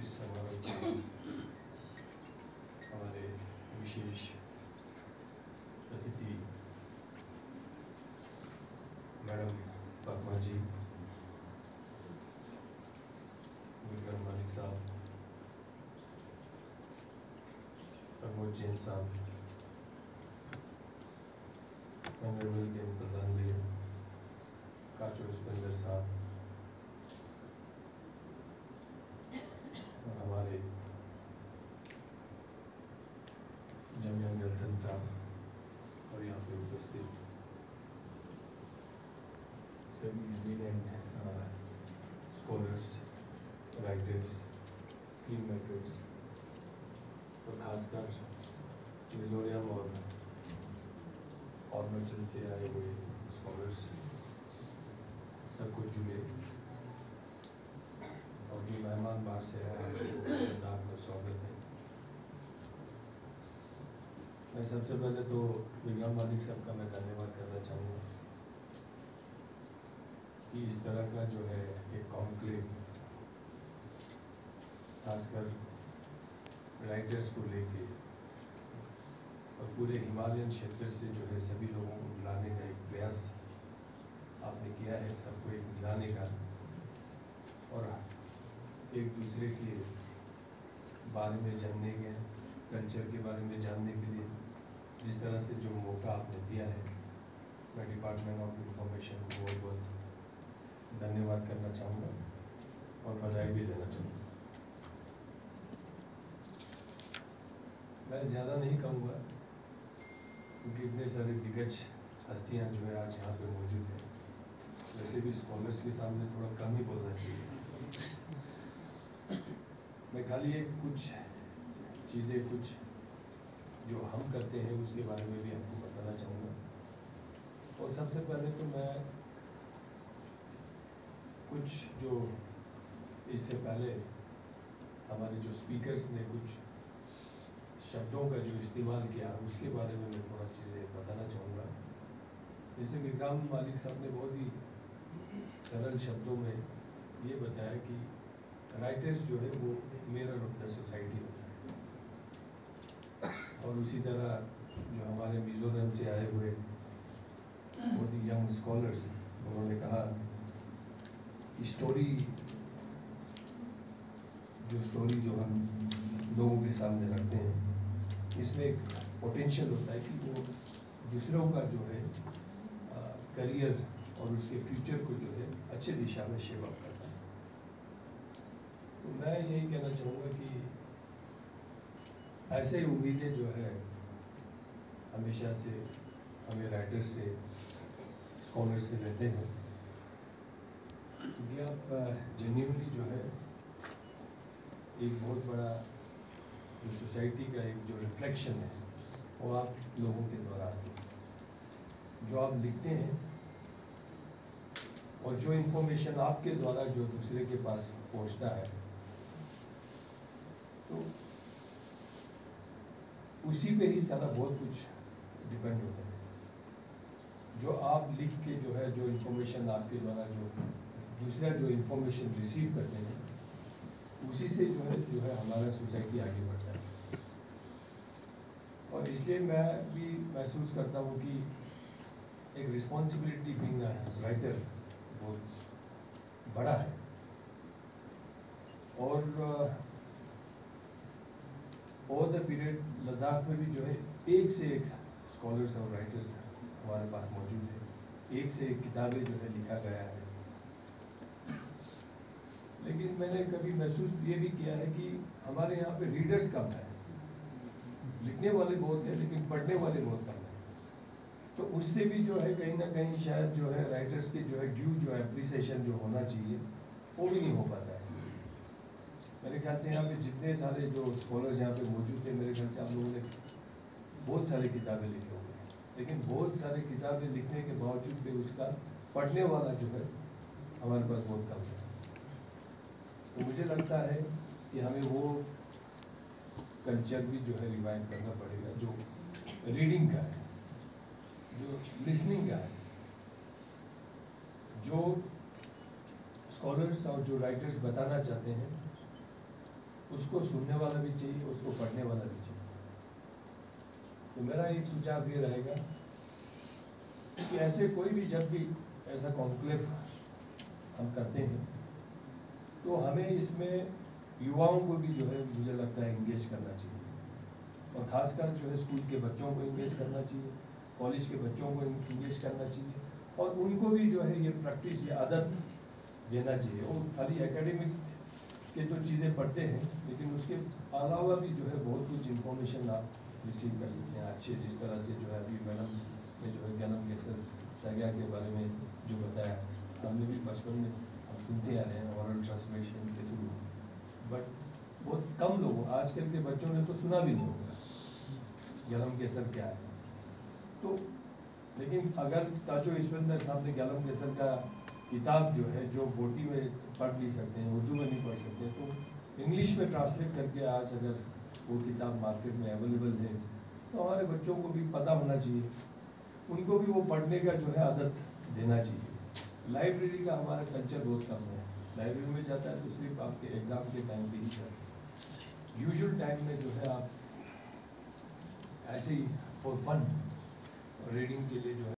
इस समारोह के हमारे विशेष अतिथि मैडम पद्मा जी, विक्रम मलिक साहब, प्रमोद जैन साहब, ऑनरेबल के प्रधान जी काचो उस्पेंद्र साहब और हमारे जमिया गलसन साहब और यहाँ पे उपस्थित सभी eminent scholars, writers, film makers और खासकर मिजोरम और अरुणाचल से आए हुए स्कॉलर्स सबको जुड़े और जो मेहमान बाहर से आए हैं आपका स्वागत है। मैं सबसे पहले तो विक्रम मलिक साहब का मैं धन्यवाद करना चाहूँगा कि इस तरह का जो है एक कॉन्क्लेव खासकर राइटर्स को लेके और पूरे हिमालयन क्षेत्र से जो है सभी लोगों को बुलाने का एक प्रयास आपने किया है, सबको एक मिलाने का और एक दूसरे के बारे में जानने के, कल्चर के बारे में जानने के लिए जिस तरह से जो मौका आपने दिया है, मैं डिपार्टमेंट ऑफ इंफॉर्मेशन को बहुत बहुत धन्यवाद करना चाहूँगा और बधाई भी देना चाहूँगा। मैं ज़्यादा नहीं कहूँगा क्योंकि इतने सारे दिग्गज हस्तियाँ जो है आज यहाँ पे मौजूद हैं। वैसे भी स्कॉलर्स के सामने थोड़ा कम ही बोलना चाहिए। मैं खाली एक कुछ चीज़ें कुछ जो हम करते हैं उसके बारे में भी आपको बताना चाहूँगा। और सबसे पहले तो मैं कुछ जो इससे पहले हमारे जो स्पीकर्स ने कुछ शब्दों का जो इस्तेमाल किया उसके बारे में मैं थोड़ा चीज़ें बताना चाहूँगा। जैसे विक्रम मलिक साहब ने बहुत ही सरल शब्दों में ये बताया कि राइटर्स जो है वो मिरर ऑफ द सोसाइटी होता है और उसी तरह जो हमारे मिजोरम से आए हुए बहुत ही यंग स्कॉलर्स उन्होंने कहा कि स्टोरी जो हम लोगों के सामने रखते हैं इसमें एक पोटेंशियल होता है कि वो दूसरों का जो है करियर और उसके फ्यूचर को जो है अच्छे दिशा में शेप अप करता है। तो मैं यही कहना चाहूँगा कि ऐसे उम्मीदें जो है हमेशा से हमें राइटर्स से, स्कॉलर्स से लेते हैं क्योंकि आप जेन्युइनली जो है एक बहुत बड़ा जो सोसाइटी का एक जो रिफ्लेक्शन है वो आप लोगों के द्वारा आती है। जो आप लिखते हैं और जो इन्फॉर्मेशन आपके द्वारा जो दूसरे के पास पहुंचता है तो उसी पे ही सारा बहुत कुछ डिपेंड होता है। जो आप लिख के जो है जो इन्फॉर्मेशन आपके द्वारा जो दूसरा जो इन्फॉर्मेशन रिसीव करते हैं उसी से जो है हमारा सोसाइटी आगे बढ़ता है। और इसलिए मैं भी महसूस करता हूँ कि एक रिस्पॉन्सिबिलिटी बीइंग अ राइटर बहुत बड़ा है और ओवर द पीरियड लद्दाख में भी जो है एक से एक स्कॉलर्स और राइटर्स हमारे पास मौजूद है, एक से एक किताबें जो है लिखा गया है। लेकिन मैंने कभी महसूस ये भी किया है कि हमारे यहाँ पे रीडर्स कम है, लिखने वाले बहुत हैं लेकिन पढ़ने वाले बहुत कम हैं। तो उससे भी जो है कहीं ना कहीं शायद जो है राइटर्स के जो है ड्यू जो है एप्रिसिएशन जो होना चाहिए वो भी नहीं हो पाता है। मेरे ख्याल से यहाँ पे जितने सारे जो स्कॉलर्स यहाँ पे मौजूद थे मेरे ख्याल से आप लोगों ने बहुत सारी किताबें लिखी होंगी, लेकिन बहुत सारी किताबें लिखने के बावजूद भी उसका पढ़ने वाला जो है हमारे पास बहुत कम है। तो मुझे लगता है कि हमें वो कल्चर भी जो है रिवाइव करना पड़ेगा जो रीडिंग का है, जो लिसनिंग का है, जो स्कॉलर्स और जो राइटर्स बताना चाहते हैं उसको सुनने वाला भी चाहिए, उसको पढ़ने वाला भी चाहिए। तो मेरा एक सुझाव ये रहेगा कि ऐसे कोई भी जब भी ऐसा कॉन्क्लेव हम करते हैं तो हमें इसमें युवाओं को भी जो है मुझे लगता है इंगेज करना चाहिए, और ख़ासकर जो है स्कूल के बच्चों को इंगेज करना चाहिए, कॉलेज के बच्चों को इंगेज करना चाहिए, और उनको भी जो है ये प्रैक्टिस या आदत देना चाहिए। वो खाली एकेडमिक के तो चीज़ें पढ़ते हैं, लेकिन उसके अलावा भी जो है बहुत कुछ इन्फॉर्मेशन आप रिसीव कर सकते हैं अच्छे, जिस तरह से जो है अभी मैडम ने जो है गलम केसर सैगा के बारे में जो बताया, हमने भी बचपन में हम सुनते आ रहे हैं ऑरल ट्रांसमिशन के थ्रू, बट बहुत कम लोगों, आजकल के बच्चों ने तो सुना भी नहीं होगा गलम केसर क्या है। तो लेकिन अगर ताजो ईश्वरंदर साहब ने गलम केसर का किताब जो है, जो बोटी में पढ़ नहीं सकते हैं, उर्दू में नहीं पढ़ सकते, तो इंग्लिश में ट्रांसलेट करके आज अगर वो किताब मार्केट में अवेलेबल है तो हमारे बच्चों को भी पता होना चाहिए, उनको भी वो पढ़ने का जो है आदत देना चाहिए। लाइब्रेरी का हमारा कल्चर बहुत कम है, लाइब्रेरी में जाता है तो सिर्फ आपके एग्ज़ाम के टाइम पे ही जाता है। यूजुअल टाइम में जो है आप ऐसे ही फॉर फन रीडिंग के लिए जो है